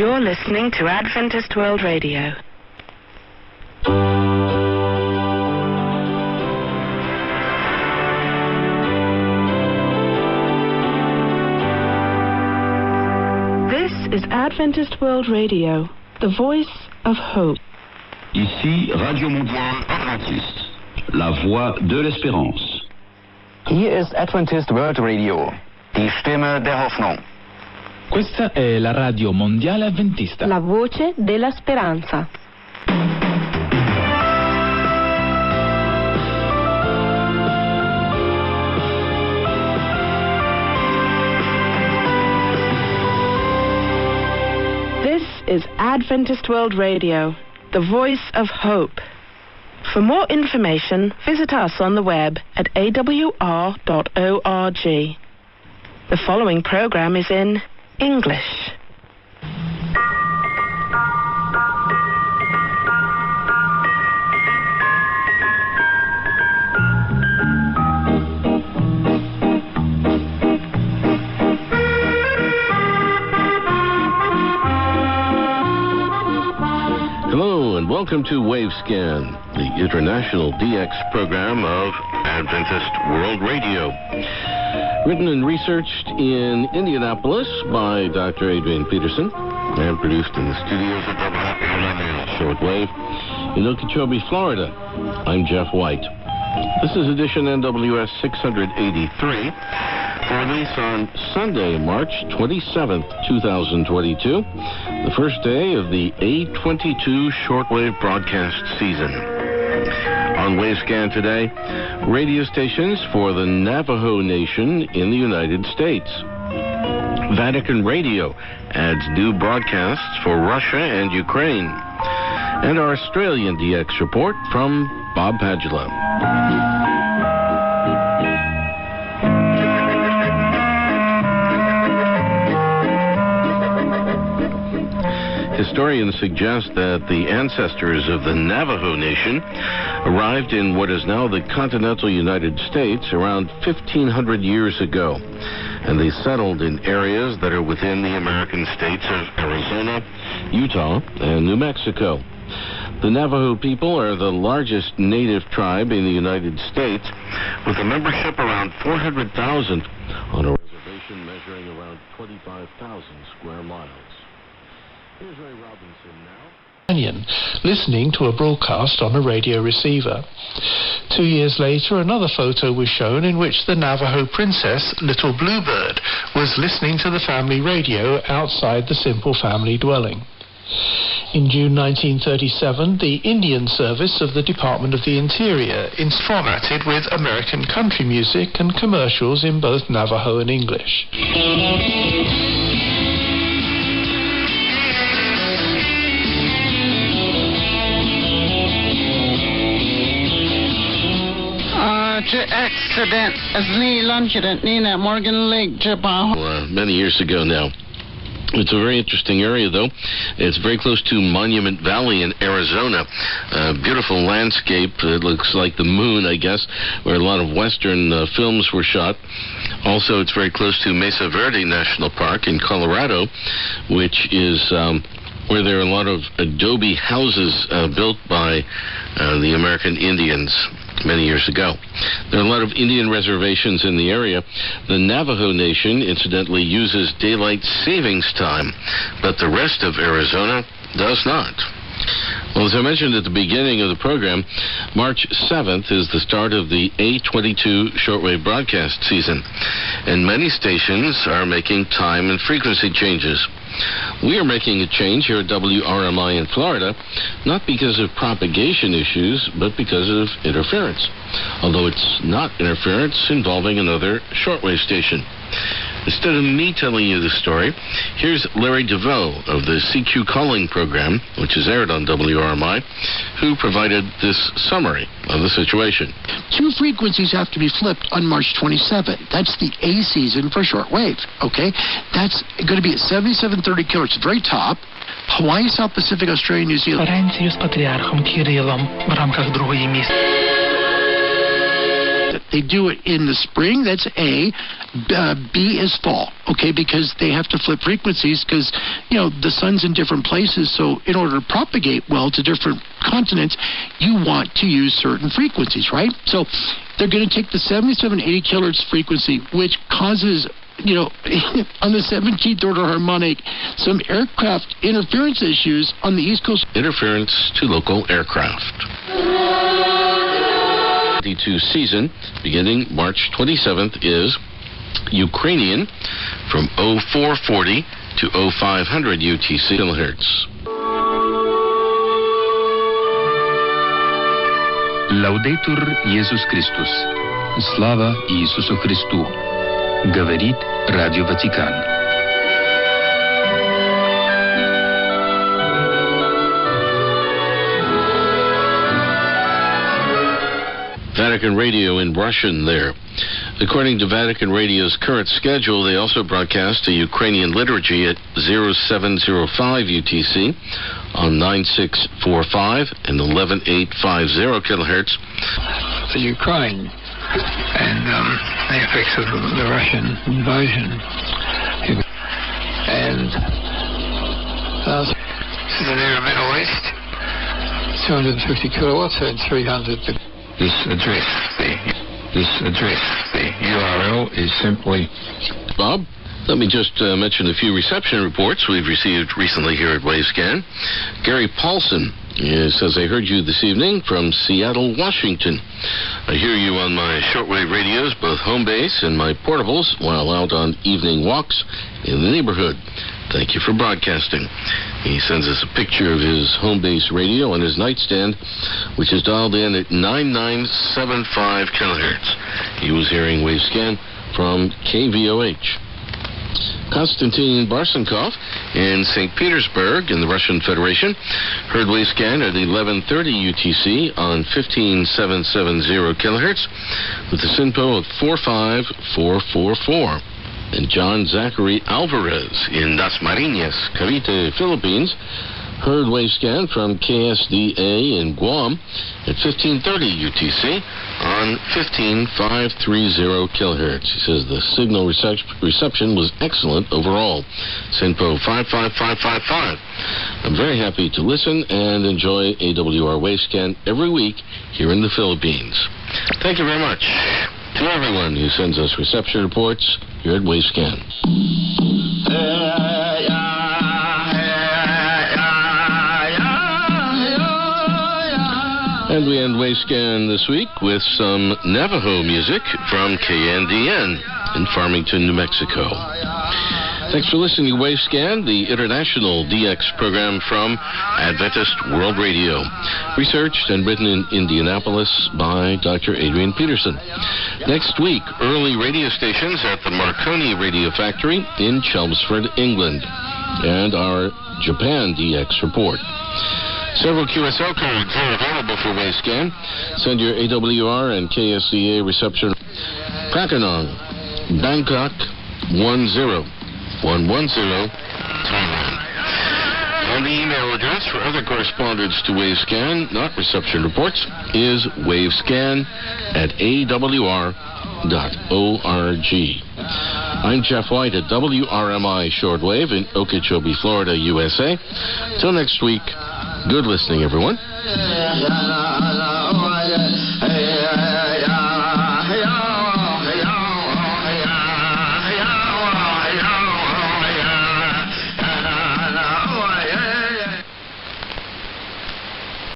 You're listening to Adventist World Radio. This is Adventist World Radio, the voice of hope. Ici Radio Mondiale Adventiste, la voix de l'espérance. Hier ist Adventist World Radio, die Stimme der Hoffnung. Questa è la Radio Mondiale Adventista. La voce della speranza. This is Adventist World Radio, the voice of hope. For more information, visit us on the web at awr.org. The following program is in English. Hello and welcome to Wavescan, the international DX program of Adventist World Radio. Written and researched in Indianapolis by Dr. Adrian Peterson and produced in the studios of WFLN Shortwave in Okeechobee, Florida. I'm Jeff White. This is edition NWS 683 for release on Sunday, March 27th, 2022, the first day of the A22 shortwave broadcast season. On Wavescan today, radio stations for the Navajo Nation in the United States. Vatican Radio adds new broadcasts for Russia and Ukraine. And our Australian DX report from Bob Padula. Historians suggest that the ancestors of the Navajo Nation arrived in what is now the continental United States around 1,500 years ago, and they settled in areas that are within the American states of Arizona, Utah, and New Mexico. The Navajo people are the largest native tribe in the United States, with a membership around 400,000 on a reservation measuring around 25,000 square miles. Here's Ray Robinson now. Listening to a broadcast on a radio receiver. 2 years later, another photo was shown in which the Navajo princess, Little Bluebird, was listening to the family radio outside the simple family dwelling. In June 1937, the Indian Service of the Department of the Interior formatted with American country music and commercials in both Navajo and English. Accident as ni lunchident Nina Morgan Lake Japan. Many years ago now. It's a very interesting area, though. It's very close to Monument Valley in Arizona. Beautiful landscape. It looks like the moon, I guess, where a lot of Western films were shot. Also, it's very close to Mesa Verde National Park in Colorado, which is where there are a lot of adobe houses built by the American Indians many years ago. There are a lot of Indian reservations in the area. The Navajo Nation, incidentally, uses daylight savings time, but the rest of Arizona does not. Well, as I mentioned at the beginning of the program, March 7th is the start of the A22 shortwave broadcast season, and many stations are making time and frequency changes. We are making a change here at WRMI in Florida, not because of propagation issues, but because of interference, although it's not interference involving another shortwave station. Instead of me telling you the story, here's Larry DeVoe of the CQ Calling program, which is aired on WRMI, who provided this summary of the situation. 2 frequencies have to be flipped on March 27th. That's the A season for shortwave, okay? That's going to be at 7730 kHz, very top. Hawaii, South Pacific, Australia, New Zealand. They do it in the spring. That's A. B is fall, okay, because they have to flip frequencies because, the sun's in different places. So in order to propagate well to different continents, you want to use certain frequencies, right? So they're going to take the 7780 kilohertz frequency, which causes, on the 17th order harmonic, some aircraft interference issues on the East Coast. Interference to local aircraft. 22 season, beginning March 27th, is Ukrainian from 0440 to 0500 UTC kilohertz. Laudetur Иисус Христос. Слава Иисусу Христу. Говорит Радио Ватикан. Vatican Radio in Russian there. According to Vatican Radio's current schedule, they also broadcast a Ukrainian liturgy at 0705 UTC on 9645 and 11850 kilohertz. The Ukraine and the effects of the Russian invasion. And this is the near Middle East, 250 kilowatts and 300. This address, the URL is simply... Bob, let me just mention a few reception reports we've received recently here at Wavescan. Gary Paulson says, I heard you this evening from Seattle, Washington. I hear you on my shortwave radios, both home base and my portables, while out on evening walks in the neighborhood. Thank you for broadcasting. He sends us a picture of his home base radio on his nightstand, which is dialed in at 9975 kilohertz. He was hearing Wavescan from KVOH. Konstantin Barsenkov in St. Petersburg in the Russian Federation heard Wavescan at 1130 UTC on 15770 kilohertz with a SINPO of 45444. And John Zachary Alvarez in Das Marinas, Cavite, Philippines, heard Wavescan from KSDA in Guam at 1530 UTC on 15530 kilohertz. He says the signal reception was excellent overall. SINPO 55555. I'm very happy to listen and enjoy AWR Wavescan every week here in the Philippines. Thank you very much to everyone who sends us reception reports here at Wavescan. And we end Wavescan this week with some Navajo music from KNDN in Farmington, New Mexico. Thanks for listening to Wavescan, the international DX program from Adventist World Radio. Researched and written in Indianapolis by Dr. Adrian Peterson. Next week, early radio stations at the Marconi Radio Factory in Chelmsford, England. And our Japan DX report. Several QSL codes are available for Wavescan. Send your AWR and KSCA reception. Prakanong, Bangkok 10110, Thailand. And the email address for other correspondence to Wavescan, not reception reports, is wavescan@awr.org. I'm Jeff White at WRMI Shortwave in Okeechobee, Florida, USA. Till next week, good listening, everyone.